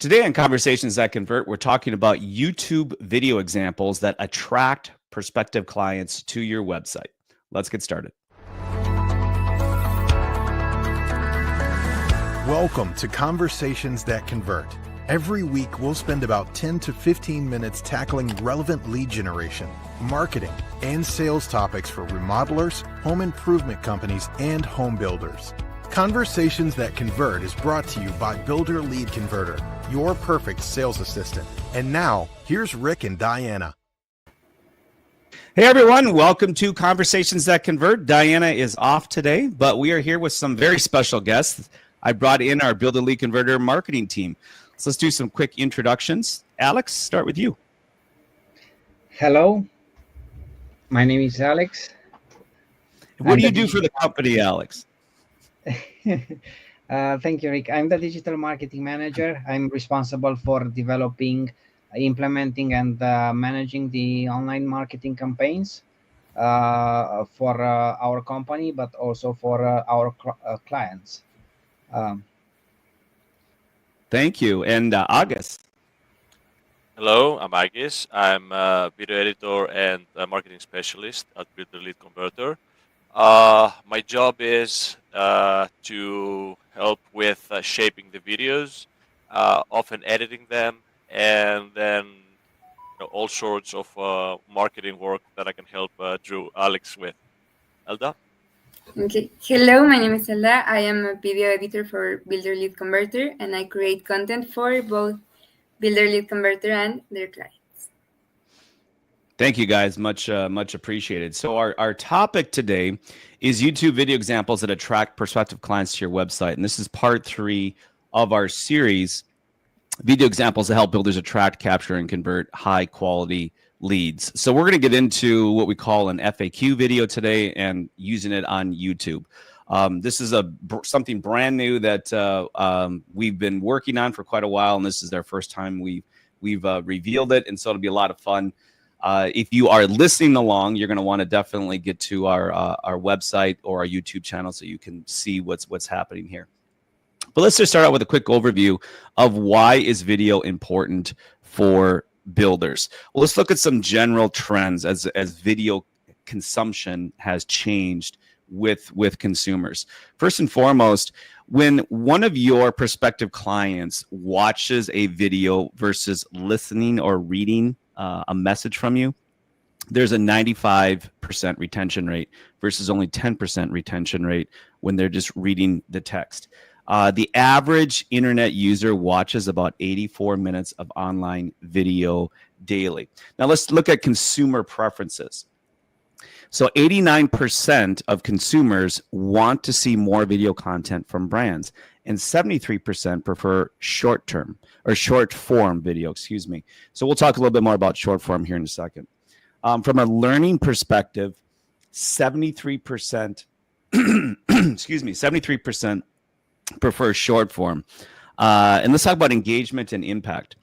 Today on Conversations That Convert, we're talking about YouTube video examples that attract prospective clients to your website. Let's get started. Welcome to Conversations That Convert. Every week, we'll spend about 10 to 15 minutes tackling relevant lead generation, marketing, and sales topics for remodelers, home improvement companies, and home builders. Conversations That Convert is brought to you by Builder Lead Converter, your perfect sales assistant. And now, here's Rick and Diana. Hey everyone, welcome to Conversations That Convert. Diana is off today, but we are here with some very special guests. I brought in our Builder Lead Converter marketing team. So let's do some quick introductions. Alex, start with you. Hello, my name is Alex. What do you do for the company, Alex? Thank you, Rick. I'm the digital marketing manager. I'm responsible for developing, implementing, and managing the online marketing campaigns for our company, but also for our clients. Thank you. And August. Hello, I'm Agis. I'm a video editor and a marketing specialist at Builder Lead Converter. My job is to help with shaping the videos, often editing them, and then all sorts of marketing work that I can help Alex with. Elda? Okay. Hello, my name is Elda. I am a video editor for Builder Lead Converter, and I create content for both Builder Lead Converter and their clients. Thank you, guys. Much appreciated. So our topic today is YouTube video examples that attract prospective clients to your website. And this is part 3 of our series, video examples that help builders attract, capture, and convert high quality leads. So we're going to get into what we call an FAQ video today and using it on YouTube. This is something brand new that we've been working on for quite a while, and this is our first time we've revealed it, and so it'll be a lot of fun. If you are listening along, you're going to want to definitely get to our website or our YouTube channel so you can see what's happening here. But let's just start out with a quick overview of why is video important for builders. Well, let's look at some general trends as video consumption has changed with consumers. First and foremost, when one of your prospective clients watches a video versus listening or reading a message from you, there's a 95% retention rate versus only 10% retention rate when they're just reading the text. The average internet user watches about 84 minutes of online video daily. Now let's look at consumer preferences. So 89% of consumers want to see more video content from brands, and 73% prefer short-term or short-form video, excuse me. So we'll talk a little bit more about short-form here in a second. From a learning perspective, 73%, excuse me, 73% prefer short-form. And let's talk about engagement and impact.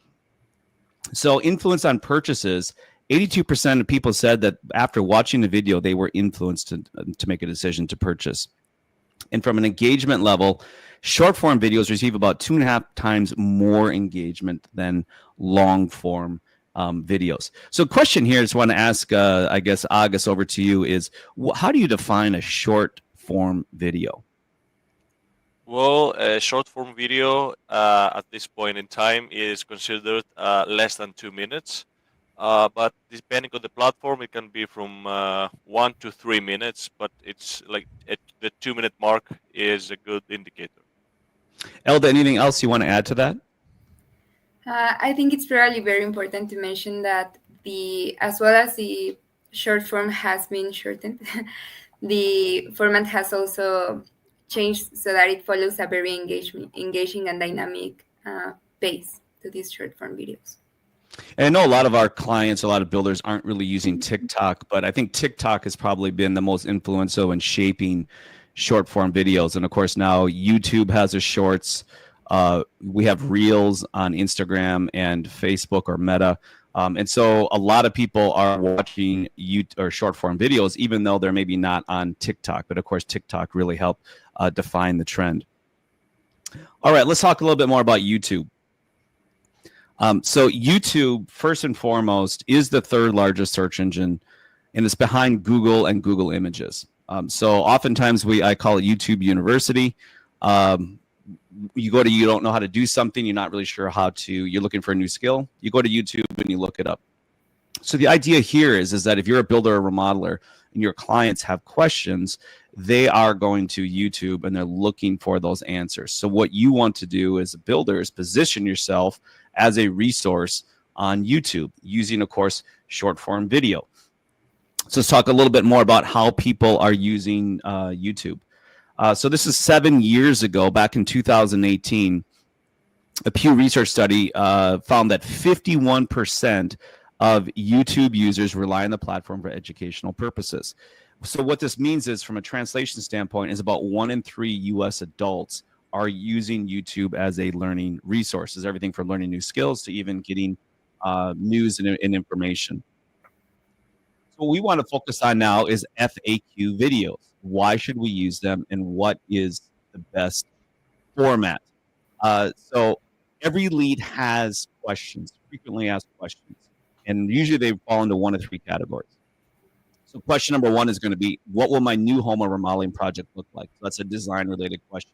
So influence on purchases, 82% of people said that after watching the video, they were influenced to make a decision to purchase. And from an engagement level, short-form videos receive about 2.5 times more engagement than long-form videos. So question here, I just want to ask, I guess, August, over to you, is how do you define a short-form video? Well, a short-form video at this point in time is considered less than 2 minutes. But depending on the platform, it can be from 1 to 3 minutes, but it's like the 2-minute mark is a good indicator. Elda, anything else you want to add to that? I think it's probably very important to mention that as well as the short form has been shortened, the format has also changed so that it follows a very engaging and dynamic pace to these short form videos. And I know a lot of our clients, a lot of builders aren't really using TikTok, but I think TikTok has probably been the most influential in shaping short form videos. And of course, now YouTube has a shorts. We have Reels on Instagram and Facebook or Meta. And so a lot of people are watching short form videos, even though they're maybe not on TikTok. But of course, TikTok really helped define the trend. All right, let's talk a little bit more about YouTube. So YouTube, first and foremost, is the third largest search engine, and it's behind Google and Google Images. So oftentimes I call it YouTube University. You don't know how to do something, you're not really sure how to, you're looking for a new skill, you go to YouTube and you look it up. So the idea here is that if you're a builder or remodeler and your clients have questions, they are going to YouTube and they're looking for those answers. So what you want to do as a builder is position yourself as a resource on YouTube using, of course, short form video. So let's talk a little bit more about how people are using YouTube. So this is 7 years ago, back in 2018, a Pew Research study found that 51% of YouTube users rely on the platform for educational purposes. So what this means is, from a translation standpoint, is about 1 in 3 U.S. adults are using YouTube as a learning resource. It's everything from learning new skills to even getting news and information. So what we want to focus on now is FAQ videos. Why should we use them, and what is the best format? So every lead has questions, frequently asked questions, and usually they fall into 1 of 3 categories. So question number 1 is going to be, what will my new home or remodeling project look like? So that's a design-related question.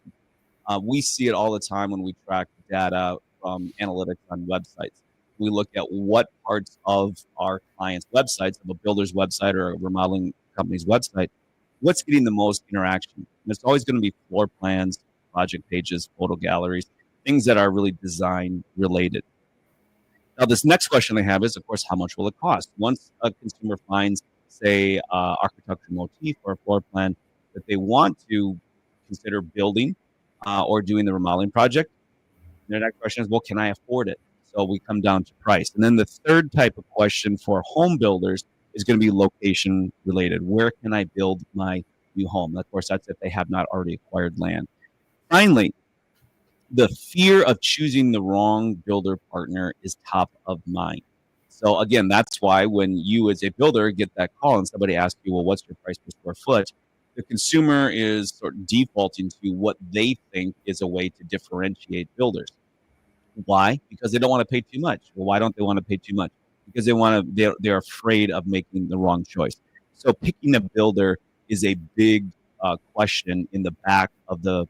We see it all the time when we track data from analytics on websites. We look at what parts of our clients' websites, of a builder's website or a remodeling company's website, what's getting the most interaction. And it's always going to be floor plans, project pages, photo galleries, things that are really design-related. Now, this next question they have is, of course, how much will it cost? Once a consumer finds, say, architectural motif or a floor plan that they want to consider building or doing the remodeling project, their next question is, well, can I afford it? So we come down to price. And then the third type of question for home builders is going to be location related. Where can I build my new home? Of course, that's if they have not already acquired land. Finally, the fear of choosing the wrong builder partner is top of mind. So again, that's why when you as a builder get that call and somebody asks you, well, what's your price per square foot? The consumer is sort of defaulting to what they think is a way to differentiate builders. Why? Because they don't want to pay too much. Well, why don't they want to pay too much? Because they're afraid of making the wrong choice. So picking a builder is a big question in the back of the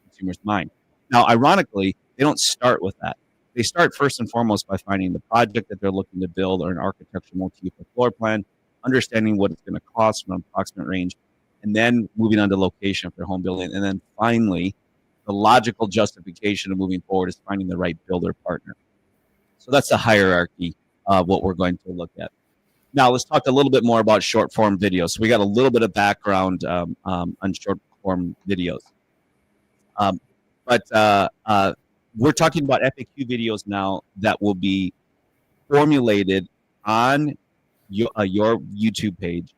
consumer's mind. Now, ironically, they don't start with that. They start first and foremost by finding the project that they're looking to build, or an architectural motif or floor plan, understanding what it's going to cost from an approximate range, and then moving on to location for home building. And then finally, the logical justification of moving forward is finding the right builder partner. So that's the hierarchy of what we're going to look at. Now, let's talk a little bit more about short form videos. So we got a little bit of background on short form videos. But we're talking about FAQ videos now that will be formulated on your YouTube page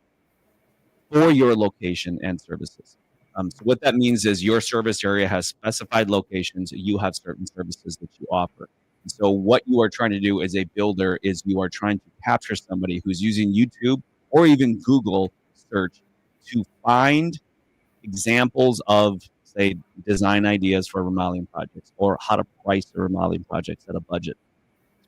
for your location and services. So what that means is your service area has specified locations. You have certain services that you offer. And so what you are trying to do as a builder is you are trying to capture somebody who's using YouTube or even Google search to find examples of, say, design ideas for remodeling projects, or how to price the remodeling projects at a budget,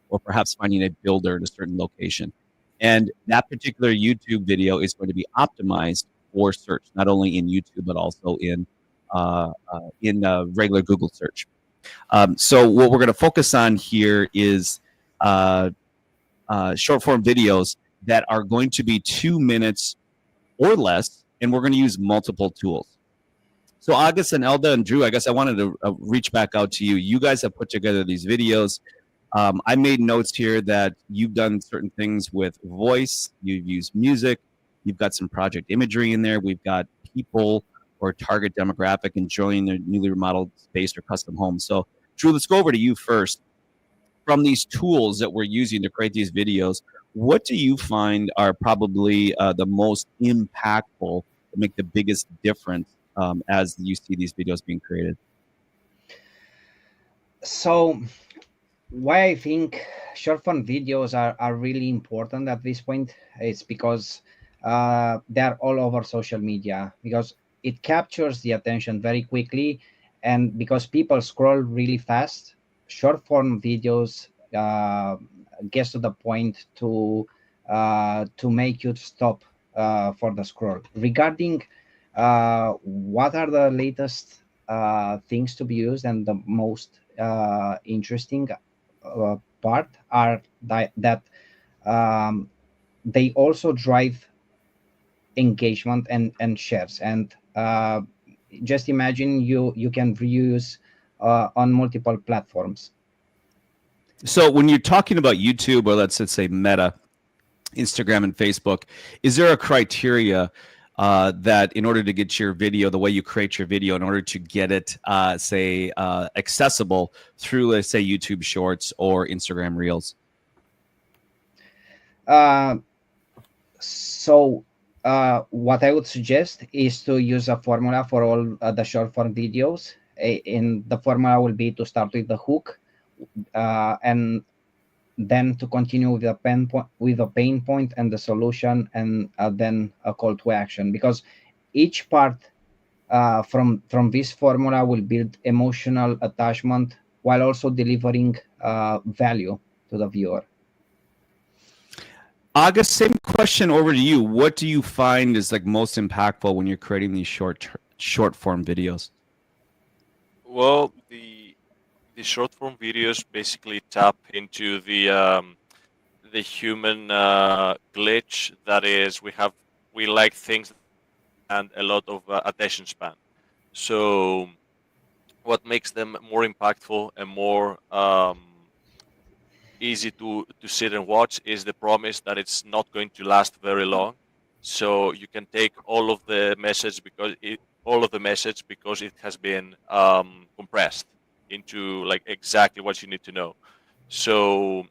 or perhaps finding a builder in a certain location. And that particular YouTube video is going to be optimized for search, not only in YouTube, but also in regular Google search. So what we're going to focus on here is short form videos that are going to be 2 minutes or less, and we're going to use multiple tools. So August and Elda and Drew, I guess I wanted to reach back out to you. You guys have put together these videos. I made notes here that you've done certain things with voice, you've used music, you've got some project imagery in there. We've got people or target demographic enjoying their newly remodeled space or custom home. So Drew, let's go over to you first. From these tools that we're using to create these videos, what do you find are probably the most impactful, that make the biggest difference as you see these videos being created? So why I think short form videos are really important at this point is because they're all over social media, because it captures the attention very quickly, and because people scroll really fast, short form videos gets to the point to make you stop for the scroll. Regarding what are the latest things to be used and the most interesting part are that they also drive engagement and shares. And just imagine you can reuse on multiple platforms. So when you're talking about YouTube, or let's say Meta, Instagram and Facebook, is there a criteria that in order to get your video, the way you create your video, in order to get it, accessible through, let's say, YouTube Shorts or Instagram Reels? So what I would suggest is to use a formula for all the short form videos. And the formula will be to start with the hook, and then to continue with the pain point and the solution, and then a call to action. Because each part from this formula will build emotional attachment while also delivering value to the viewer. August, same question over to you. What do you find is like most impactful when you're creating these short form videos? Well, the short form videos basically tap into the human glitch that is we like things and a lot of attention span. So what makes them more impactful and more easy to sit and watch is the promise that it's not going to last very long. So you can take all of the message because it has been compressed into like exactly what you need to know. So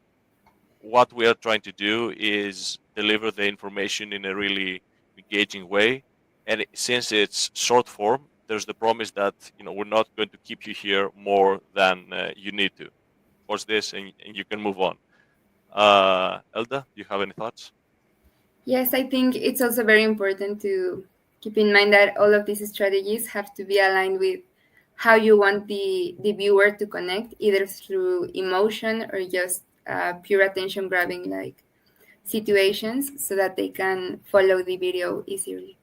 what we are trying to do is deliver the information in a really engaging way. And since it's short form, there's the promise that we're not going to keep you here more than you need to. Watch this and you can move on. Elda, do you have any thoughts? Yes, I think it's also very important to keep in mind that all of these strategies have to be aligned with how you want the viewer to connect, either through emotion or just pure attention grabbing like situations, so that they can follow the video easily.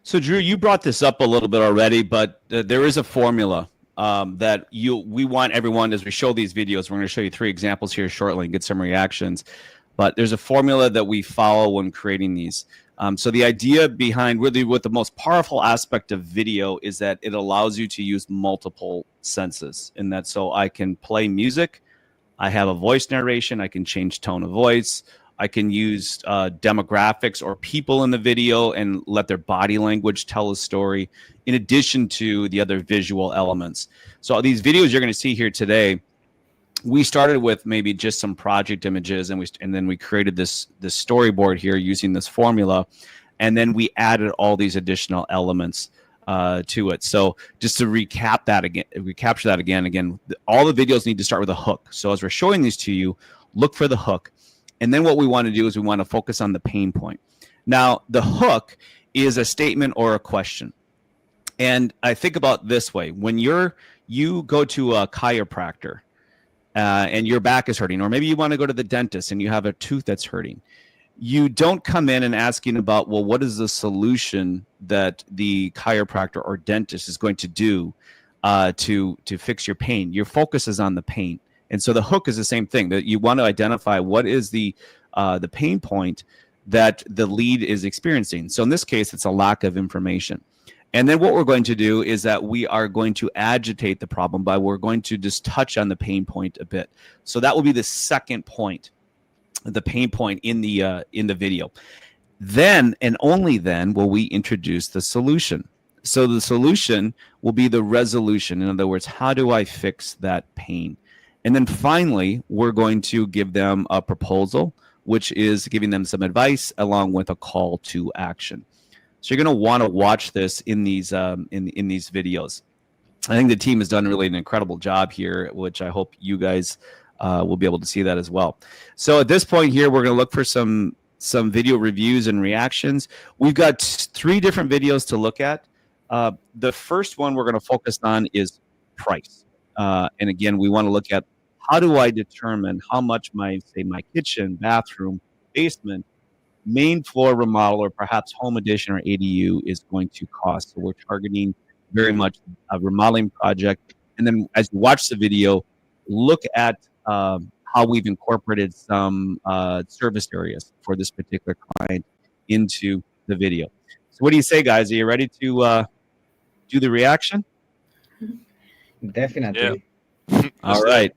So Drew, you brought this up a little bit already, but there is a formula that we want everyone, as we show these videos, we're going to show you 3 examples here shortly and get some reactions. But there's a formula that we follow when creating these. So the idea behind really what the most powerful aspect of video is that it allows you to use multiple senses. In that, so I can play music, I have a voice narration, I can change tone of voice, I can use demographics or people in the video and let their body language tell a story, in addition to the other visual elements. So these videos you're going to see here today, we started with maybe just some project images, and then we created this storyboard here using this formula, and then we added all these additional elements to it. So just to recap that again, recapture that again, all the videos need to start with a hook. So as we're showing these to you, look for the hook. And then what we want to do is we want to focus on the pain point. Now, the hook is a statement or a question. And I think about this way. When you go to a chiropractor and your back is hurting, or maybe you want to go to the dentist and you have a tooth that's hurting, you don't come in and asking about, well, what is the solution that the chiropractor or dentist is going to do to fix your pain? Your focus is on the pain. And so the hook is the same thing, that you want to identify what is the pain point that the lead is experiencing. So in this case, it's a lack of information. And then what we're going to do is that we are going to agitate the problem by we're going to just touch on the pain point a bit. So that will be the second point, the pain point in the video. Then and only then will we introduce the solution. So the solution will be the resolution. In other words, how do I fix that pain? And then finally, we're going to give them a proposal, which is giving them some advice along with a call to action. So you're going to want to watch this in these in these videos. I think the team has done really an incredible job here, which I hope you guys will be able to see that as well. So at this point here, we're going to look for some video reviews and reactions. We've got 3 different videos to look at. The first one we're going to focus on is price. And again, we want to look at how do I determine how much my kitchen, bathroom, basement, main floor remodel, or perhaps home addition or ADU is going to cost? So we're targeting very much a remodeling project. And then as you watch the video, look at how we've incorporated some service areas for this particular client into the video. So what do you say, guys? Are you ready to do the reaction? Definitely. Yeah. All right.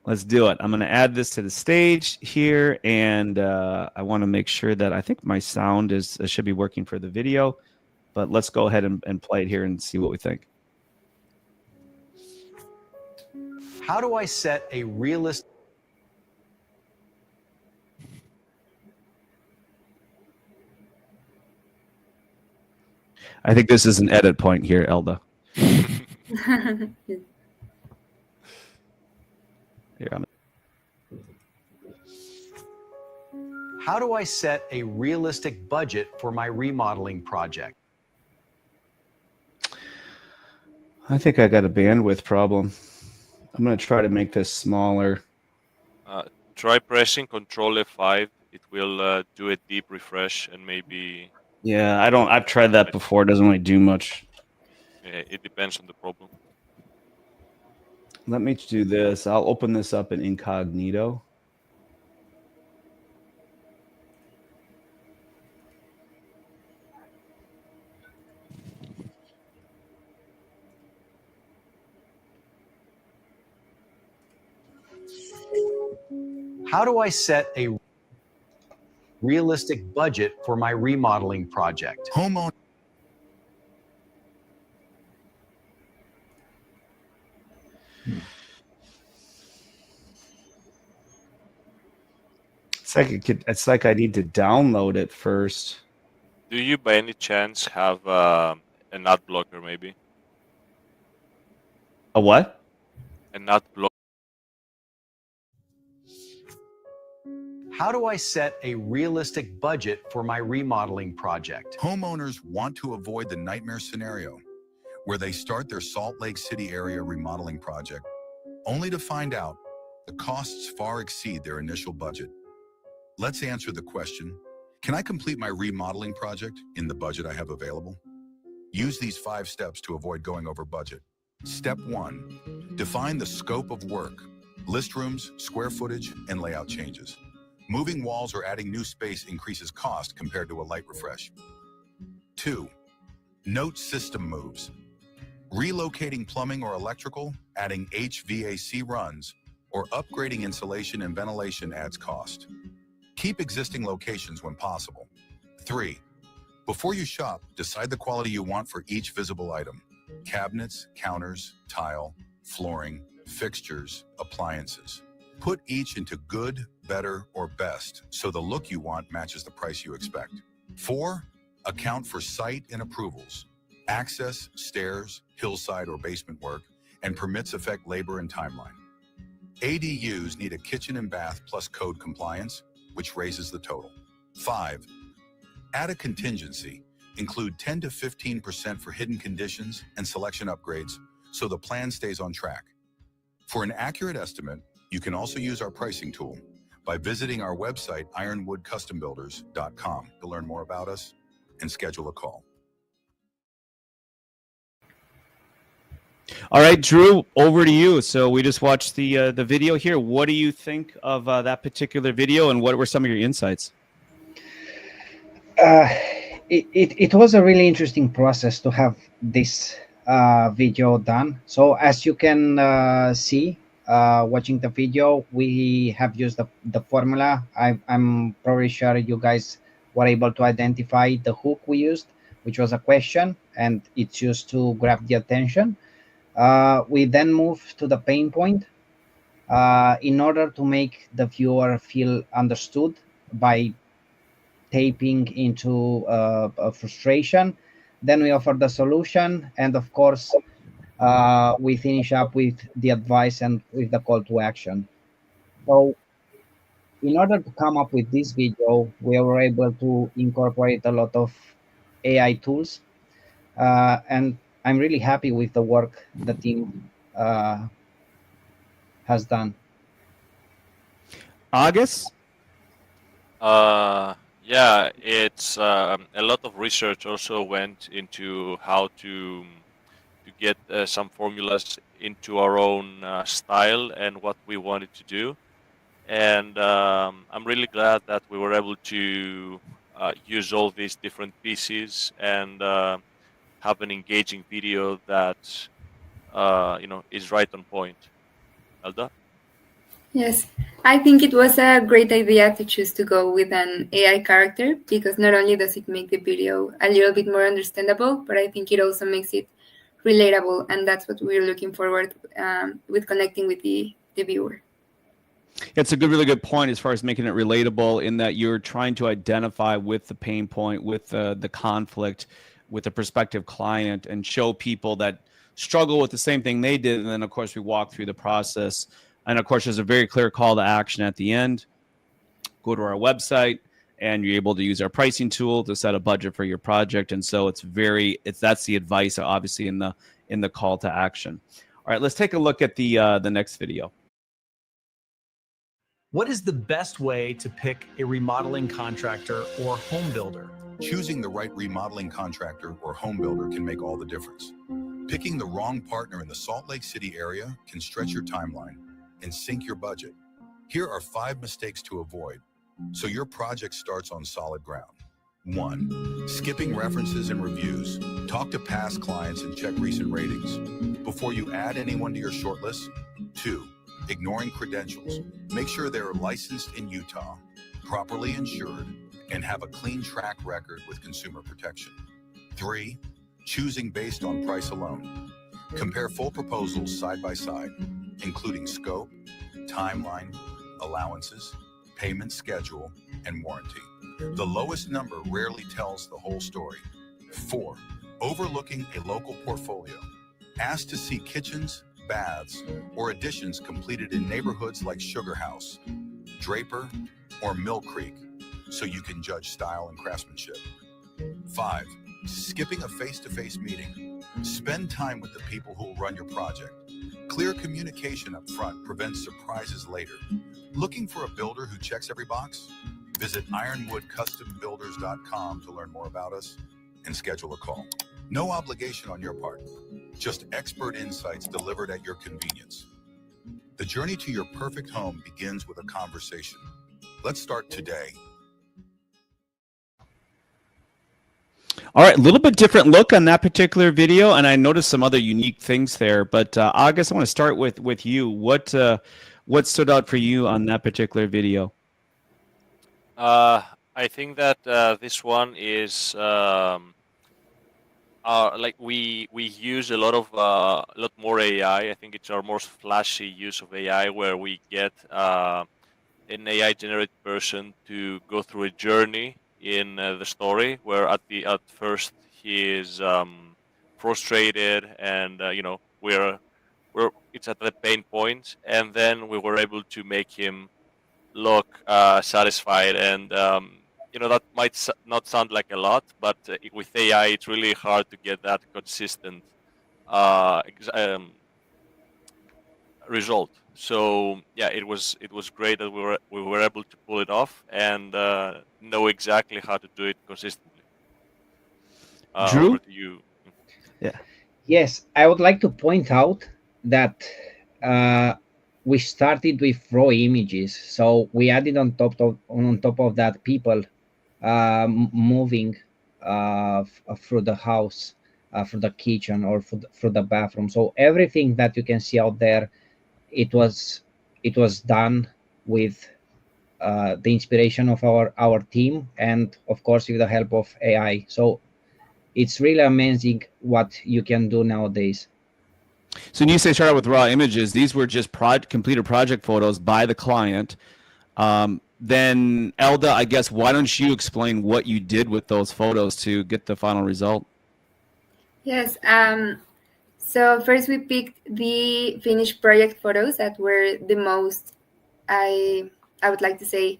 Let's do it. I'm going to add this to the stage here, and I want to make sure that I think my sound should be working for the video, but let's go ahead and play it here and see what we think. How do I set a realistic... I think this is an edit point here, Elda. Here, How do I set a realistic budget for my remodeling project? I think I got a bandwidth problem. I'm going to try to make this smaller. Try pressing Control F5. It will do a deep refresh and maybe... Yeah, I've tried that before. It doesn't really do much. It depends on the problem. Let me do this. I'll open this up in incognito. How do I set a realistic budget for my remodeling project? Homeowner. It's like I need to download it first. Do you by any chance have an ad blocker maybe? A what? An ad blocker? How do I set a realistic budget for my remodeling project? Homeowners want to avoid the nightmare scenario where they start their Salt Lake City area remodeling project only to find out the costs far exceed their initial budget. Let's answer the question, can I complete my remodeling project in the budget I have available? Use these 5 steps to avoid going over budget. Step 1, define the scope of work, list rooms, square footage, and layout changes. Moving walls or adding new space increases cost compared to a light refresh. 2, note system moves. Relocating plumbing or electrical, adding HVAC runs, or upgrading insulation and ventilation adds cost. Keep existing locations when possible. 3, before you shop, decide the quality you want for each visible item. Cabinets, counters, tile, flooring, fixtures, appliances. Put each into good, better, or best so the look you want matches the price you expect. 4, account for site and approvals. Access, stairs, hillside or basement work, and permits affect labor and timeline. ADUs need a kitchen and bath plus code compliance, which raises the total. 5, add a contingency. Include 10 to 15% for hidden conditions and selection upgrades so the plan stays on track. For an accurate estimate, you can also use our pricing tool by visiting our website, ironwoodcustombuilders.com, to learn more about us and schedule a call. All right, Drew, over to you. So we just watched the video here. What do you think of that particular video, and what were some of your insights? It was a really interesting process to have this video done. So as you can see, watching the video, we have used the formula. I'm probably sure you guys were able to identify the hook we used, which was a question, and it's used to grab the attention. We then move to the pain point in order to make the viewer feel understood by tapping into a frustration. Then we offer the solution, and of course, we finish up with the advice and with the call to action. So in order to come up with this video, we were able to incorporate a lot of AI tools, and I'm really happy with the work the team has done. August? Yeah, it's a lot of research also went into how to get some formulas into our own style and what we wanted to do. And I'm really glad that we were able to use all these different pieces and have an engaging video that is right on point. Elda? Yes, I think it was a great idea to choose to go with an AI character because not only does it make the video a little bit more understandable, but I think it also makes it relatable, and that's what we're looking forward with connecting with the viewer. It's a really good point as far as making it relatable, in that you're trying to identify with the pain point, with the conflict, with the prospective client, and show people that struggle with the same thing they did. And then, of course, we walk through the process. And, of course, there's a very clear call to action at the end. Go to our website, and you're able to use our pricing tool to set a budget for your project. And so that's the advice, obviously, in the call to action. All right, let's take a look at the next video. What is the best way to pick a remodeling contractor or home builder? Choosing the right remodeling contractor or home builder can make all the difference. Picking the wrong partner in the Salt Lake City area can stretch your timeline and sink your budget. Here are 5 mistakes to avoid so your project starts on solid ground. 1. Skipping references and reviews. Talk to past clients and check recent ratings before you add anyone to your shortlist. 2. Ignoring credentials. Make sure they're licensed in Utah, properly insured, and have a clean track record with consumer protection. 3. Choosing based on price alone. Compare full proposals side by side, including scope, timeline, allowances, payment schedule, and warranty. The lowest number rarely tells the whole story. 4. Overlooking a local portfolio. Ask to see kitchens, baths, or additions completed in neighborhoods like Sugar House, Draper, or Mill Creek, so you can judge style and craftsmanship. 5. Skipping a face-to-face meeting. Spend time with the people who will run your project. Clear communication up front prevents surprises later. Looking for a builder who checks every box? Visit ironwoodcustombuilders.com to learn more about us and schedule a call. No obligation on your part, just expert insights delivered at your convenience. The journey to your perfect home begins with a conversation. Let's start today. All right, a little bit different look on that particular video, and I noticed some other unique things there. But August, I want to start with you. What stood out for you on that particular video? I think that this one is like we use a lot more AI. I think it's our most flashy use of AI, where we get an AI generated person to go through a journey in the story, where at first he is frustrated, and it's at the pain point, and then we were able to make him look satisfied. And that might not sound like a lot, but with AI it's really hard to get that consistent result. So yeah, it was great that we were able to pull it off and know exactly how to do it consistently. Drew? Over to you. Yeah. Yes, I would like to point out that we started with raw images, so we added on top of that people moving through the house, through the kitchen, or through the bathroom. So everything that you can see out there, it was done with the inspiration of our team, and of course with the help of AI. So it's really amazing what you can do nowadays. So when you say start out with raw images, these were just completed project photos by the client. Then Elda, I guess, why don't you explain what you did with those photos to get the final result? Yes. So first we picked the finished project photos that were the most, I would like to say,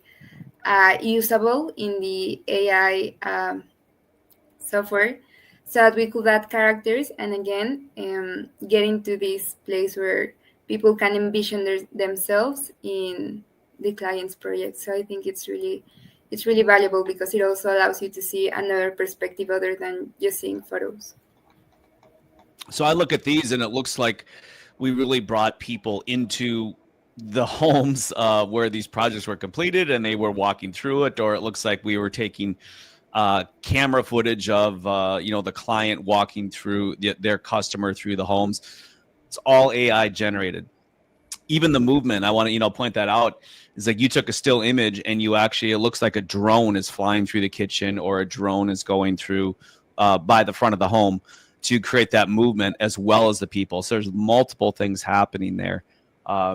usable in the AI software, so that we could add characters and again get into this place where people can envision themselves in the client's project. So I think it's really valuable because it also allows you to see another perspective other than just seeing photos. So I look at these and it looks like we really brought people into the homes where these projects were completed and they were walking through it, or it looks like we were taking camera footage of the client walking through their customer through the homes. It's all AI generated. Even the movement, I want to point that out, is like you took a still image and you actually, it looks like a drone is flying through the kitchen or a drone is going through by the front of the home to create that movement as well as the people. So there's multiple things happening there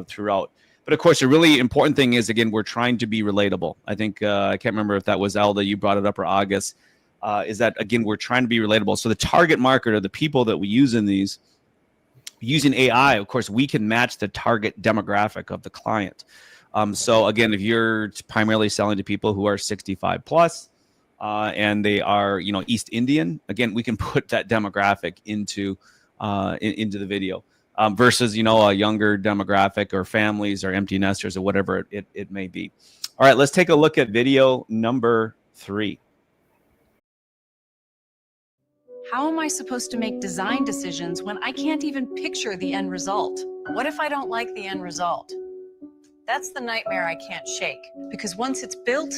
throughout. But of course, a really important thing is, again, we're trying to be relatable. I think, I can't remember if that was Alda, you brought it up, or August, is that, again, we're trying to be relatable. So the target market or the people that we use in these, using AI, of course, we can match the target demographic of the client. So again, if you're primarily selling to people who are 65 plus, and they are, East Indian, again, we can put that demographic into the video. Versus, a younger demographic or families or empty nesters or whatever it may be. All right, let's take a look at video number 3. How am I supposed to make design decisions when I can't even picture the end result? What if I don't like the end result? That's the nightmare I can't shake, because once it's built,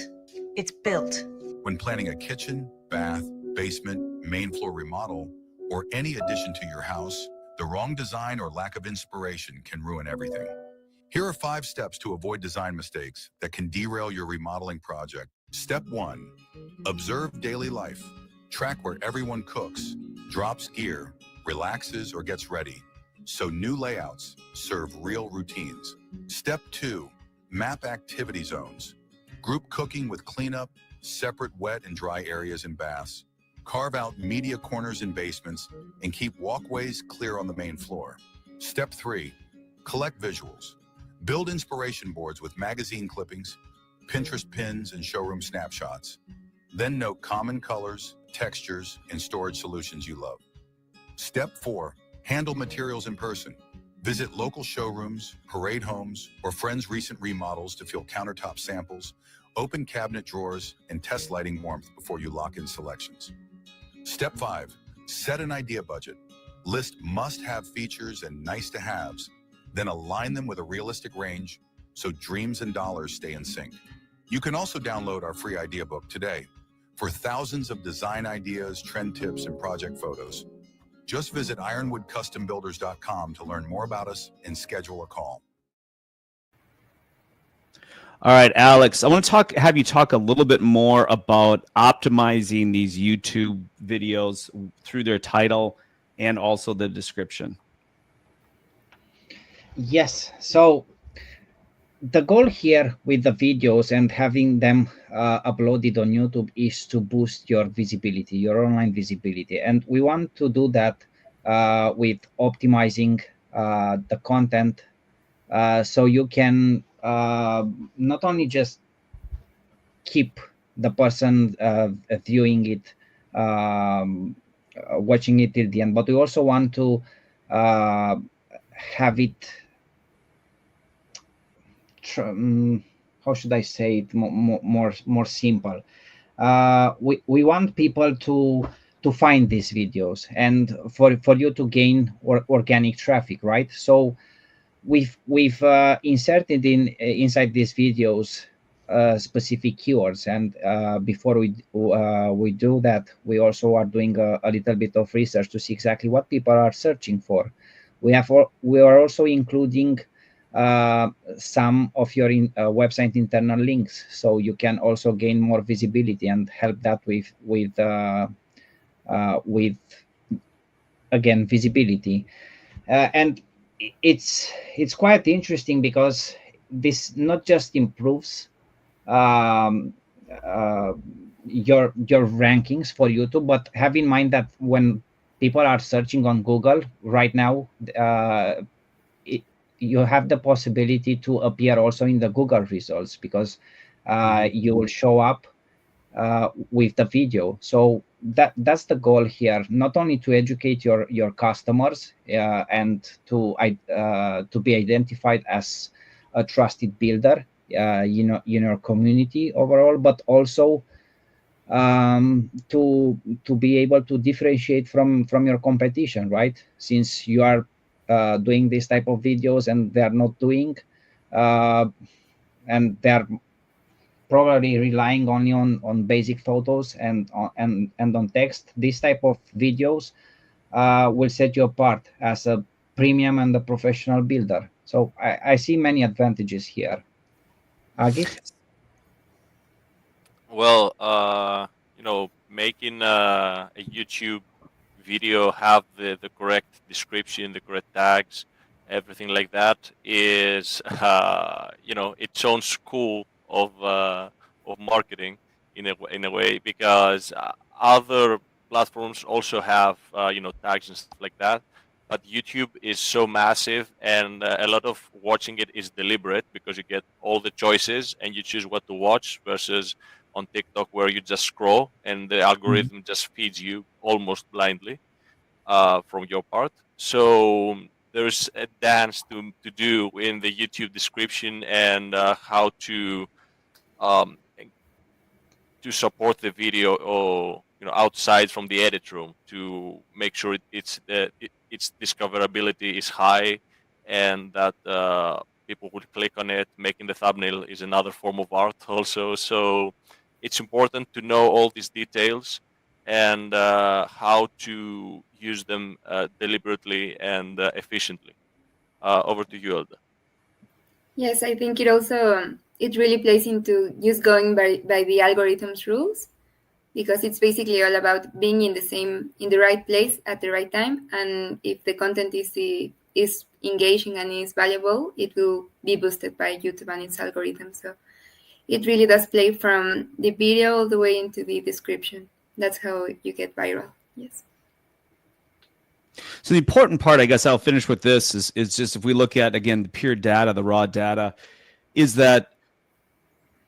it's built. When planning a kitchen, bath, basement, main floor remodel, or any addition to your house, the wrong design or lack of inspiration can ruin everything. Here are 5 steps to avoid design mistakes that can derail your remodeling project. Step 1. Observe daily life. Track where everyone cooks, drops gear, relaxes, or gets ready, so new layouts serve real routines. Step 2. Map activity zones. Group cooking with cleanup, separate wet and dry areas in baths. Carve out media corners in basements and keep walkways clear on the main floor. Step 3. Collect visuals. Build inspiration boards with magazine clippings, Pinterest pins, and showroom snapshots. Then note common colors, textures, and storage solutions you love. Step 4. Handle materials in person. Visit local showrooms, parade homes, or friends' recent remodels to feel countertop samples, open cabinet drawers, and test lighting warmth before you lock in selections. Step 5. Set an idea budget. List must-have features and nice-to-haves, then align them with a realistic range so dreams and dollars stay in sync. You can also download our free idea book today for thousands of design ideas, trend tips, and project photos. Just visit ironwoodcustombuilders.com to learn more about us and schedule a call. All right, Alex, I want to have you talk a little bit more about optimizing these YouTube videos through their title and also the description. Yes. So the goal here with the videos and having them uploaded on YouTube is to boost your visibility, your online visibility. And we want to do that with optimizing the content so you can not only just keep the person viewing it, watching it till the end, but we also want to have it, how should I say it, more simple. We want people to find these videos and for you to gain organic traffic, right? So we've inserted inside these videos specific keywords, and before we do that, we also are doing a little bit of research to see exactly what people are searching for. We are also including some of your website internal links, so you can also gain more visibility and help that with again visibility. And it's quite interesting because this not just improves your rankings for YouTube, but have in mind that when people are searching on Google right now, you have the possibility to appear also in the Google results because you will show up with the video. So that's the goal here, not only to educate your customers and to be identified as a trusted builder in your community overall, but also to be able to differentiate from your competition, right? Since you are doing this type of videos and they are not doing, and they are probably relying only on basic photos and on text. This type of videos will set you apart as a premium and a professional builder. So I see many advantages here. Agis? Well, making a YouTube video have the correct description, the correct tags, everything like that is, its own school of marketing in a way, because other platforms also have tags and stuff like that. But YouTube is so massive, and a lot of watching it is deliberate because you get all the choices and you choose what to watch, versus on TikTok where you just scroll and the algorithm just feeds you almost blindly from your part. So there's a dance to do in the YouTube description, and how um, to support the video, or outside from the edit room, to make sure its discoverability is high, and that people would click on it. Making the thumbnail is another form of art also. So it's important to know all these details, and how to use them deliberately and efficiently. Over to you, Elda. Yes, I think it really plays into just going by the algorithm's rules, because it's basically all about being in the right place at the right time. And if the content is engaging and is valuable, it will be boosted by YouTube and its algorithm. So it really does play from the video all the way into the description. That's how you get viral. Yes. So the important part, I guess I'll finish with this, is just, if we look at, again, the pure data, the raw data, is that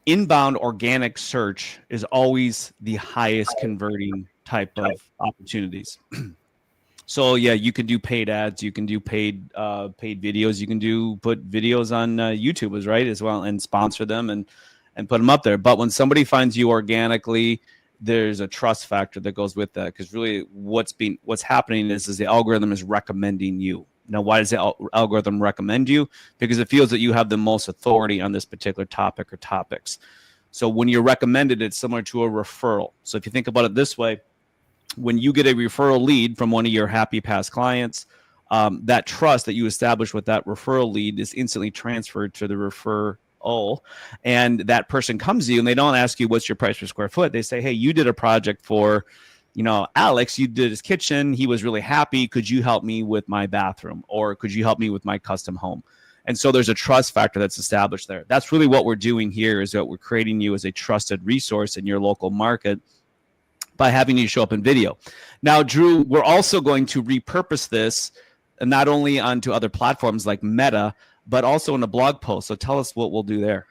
inbound organic search is always the highest converting type of opportunities. So yeah, you can do paid ads, you can do paid videos, you can put videos on YouTube, right, as well, and sponsor them and put them up there. But when somebody finds you organically, there's a trust factor that goes with that, because really what's happening is the algorithm is recommending you. Now, why does the algorithm recommend you? Because it feels that you have the most authority on this particular topic or topics. So when you're recommended, it's similar to a referral. So if you think about it this way, when you get a referral lead from one of your happy past clients, that trust that you establish with that referral lead is instantly transferred to the referral. And that person comes to you and they don't ask you what's your price per square foot. They say, hey, you did a project for, Alex, you did his kitchen. He was really happy. Could you help me with my bathroom? Or could you help me with my custom home? And so there's a trust factor that's established there. That's really what we're doing here, is that we're creating you as a trusted resource in your local market by having you show up in video. Now, Drew, we're also going to repurpose this not only onto other platforms like Meta, but also in a blog post. So tell us what we'll do there.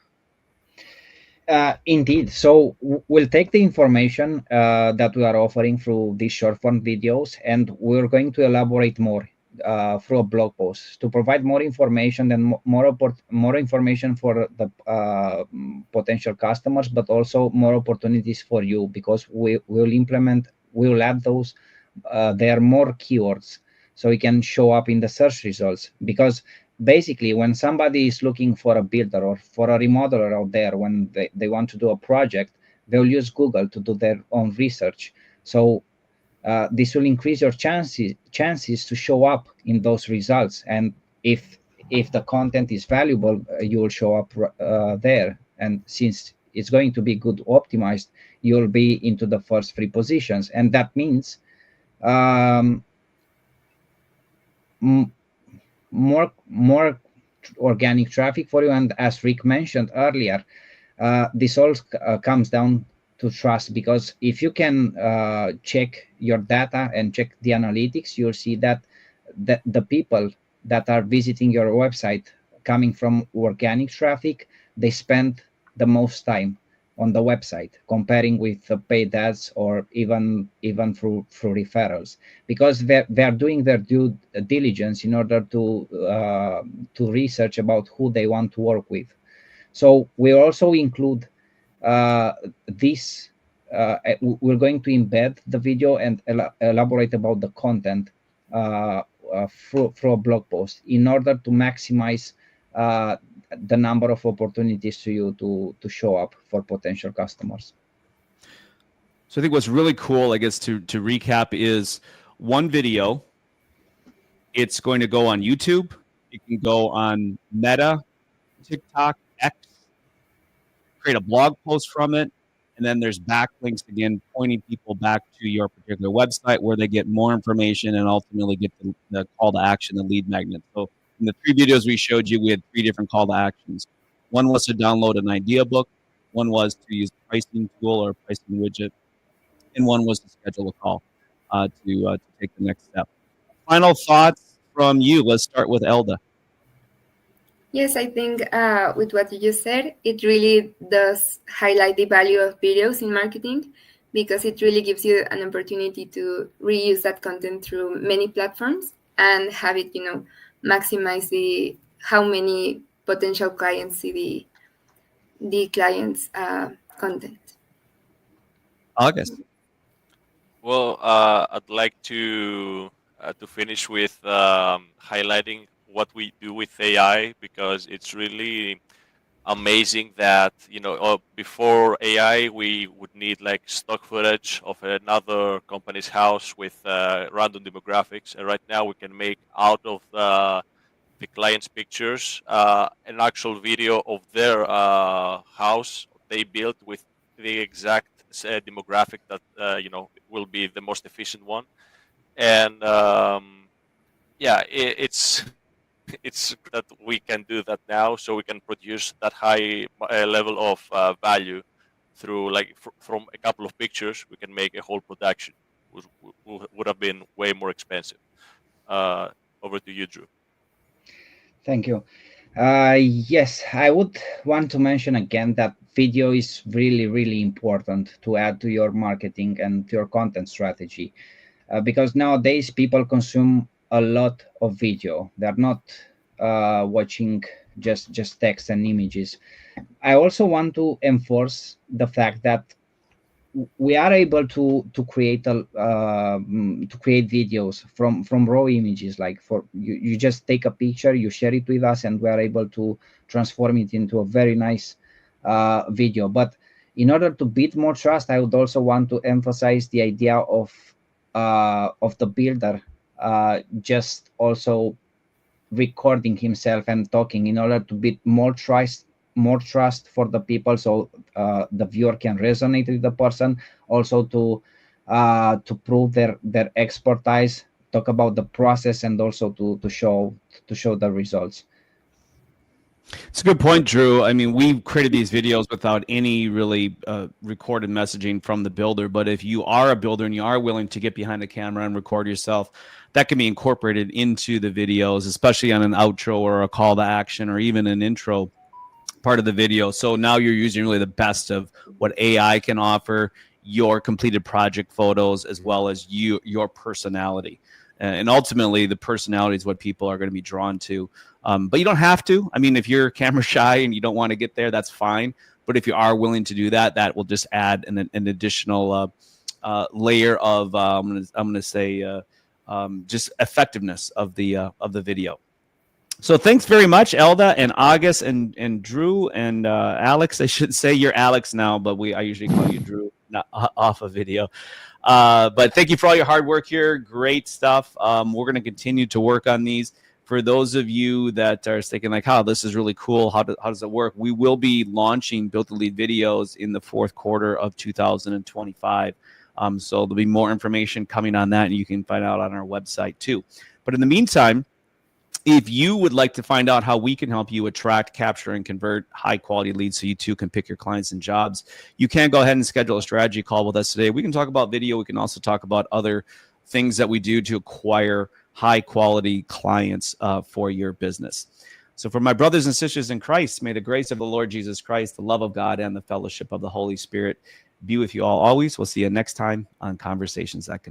Indeed. So we'll take the information that we are offering through these short form videos, and we're going to elaborate more through a blog post to provide more information and more information for the potential customers, but also more opportunities for you, because we'll add those. There are more keywords, so we can show up in the search results. Because basically, when somebody is looking for a builder or for a remodeler out there, when they want to do a project, they'll use Google to do their own research. So this will increase your chances to show up in those results. And if the content is valuable, you will show up there. And since it's going to be good optimized, you'll be into the first 3 positions. And that means more organic traffic for you. And as Rick mentioned earlier, this all comes down to trust, because if you can check your data and check the analytics, you'll see that the people that are visiting your website coming from organic traffic, they spend the most time on the website, comparing with the paid ads or even through referrals, because they're doing their due diligence in order to research about who they want to work with. So we also include this. We're going to embed the video and elaborate about the content through a blog post in order to maximize the number of opportunities to you to show up for potential customers. So I think what's really cool, I guess, to recap, is one video. It's going to go on YouTube. It can go on Meta, TikTok, X, create a blog post from it. And then there's backlinks, again, pointing people back to your particular website where they get more information and ultimately get the call to action, the lead magnet. So in the 3 videos we showed you, we had 3 different call to actions. One was to download an idea book. One was to use a pricing tool or a pricing widget. And one was to schedule a call to take the next step. Final thoughts from you. Let's start with Elda. Yes, I think with what you just said, it really does highlight the value of videos in marketing, because it really gives you an opportunity to reuse that content through many platforms and have it, maximize how many potential clients see the client's content. August. Well, I'd like to finish with highlighting what we do with AI, because it's really amazing that before AI we would need like stock footage of another company's house with random demographics, and right now we can make out of the client's pictures an actual video of their house they built with the exact demographic that will be the most efficient one. And it's that we can do that now, so we can produce that high level of value through from a couple of pictures. We can make a whole production, which would have been way more expensive. Over to you, Drew. Thank you. Yes, I would want to mention again that video is really, really important to add to your marketing and to your content strategy, because nowadays people consume a lot of video. They're not watching just text and images. I also want to enforce the fact that we are able to create videos from raw images. Like you just take a picture, you share it with us, and we are able to transform it into a very nice video. But in order to build more trust, I would also want to emphasize the idea of the builder just also recording himself and talking in order to build more trust for the people, so the viewer can resonate with the person, also to prove their expertise, talk about the process, and also to show the results. It's a good point, Drew. I mean, we've created these videos without any really recorded messaging from the builder. But if you are a builder and you are willing to get behind the camera and record yourself, that can be incorporated into the videos, especially on an outro or a call to action or even an intro part of the video. So now you're using really the best of what AI can offer, your completed project photos, as well as your personality. And ultimately, the personality is what people are going to be drawn to. But you don't have to. I mean, if you're camera shy and you don't want to get there, that's fine. But if you are willing to do that, that will just add an additional layer of I'm going to say just effectiveness of the video. So thanks very much, Elda and August and Drew and Alex. I should say you're Alex now, but I usually call you Drew, not off a video. But thank you for all your hard work here. Great stuff. We're going to continue to work on these. For those of you that are thinking like, "Oh, this is really cool. How does it work?" We will be launching Built to Lead videos in the fourth quarter of 2025. So there'll be more information coming on that, and you can find out on our website too. But in the meantime, if you would like to find out how we can help you attract, capture, and convert high-quality leads so you too can pick your clients and jobs, you can go ahead and schedule a strategy call with us today. We can talk about video. We can also talk about other things that we do to acquire high-quality clients for your business. So for my brothers and sisters in Christ, may the grace of the Lord Jesus Christ, the love of God, and the fellowship of the Holy Spirit be with you all always. We'll see you next time on Conversations That Can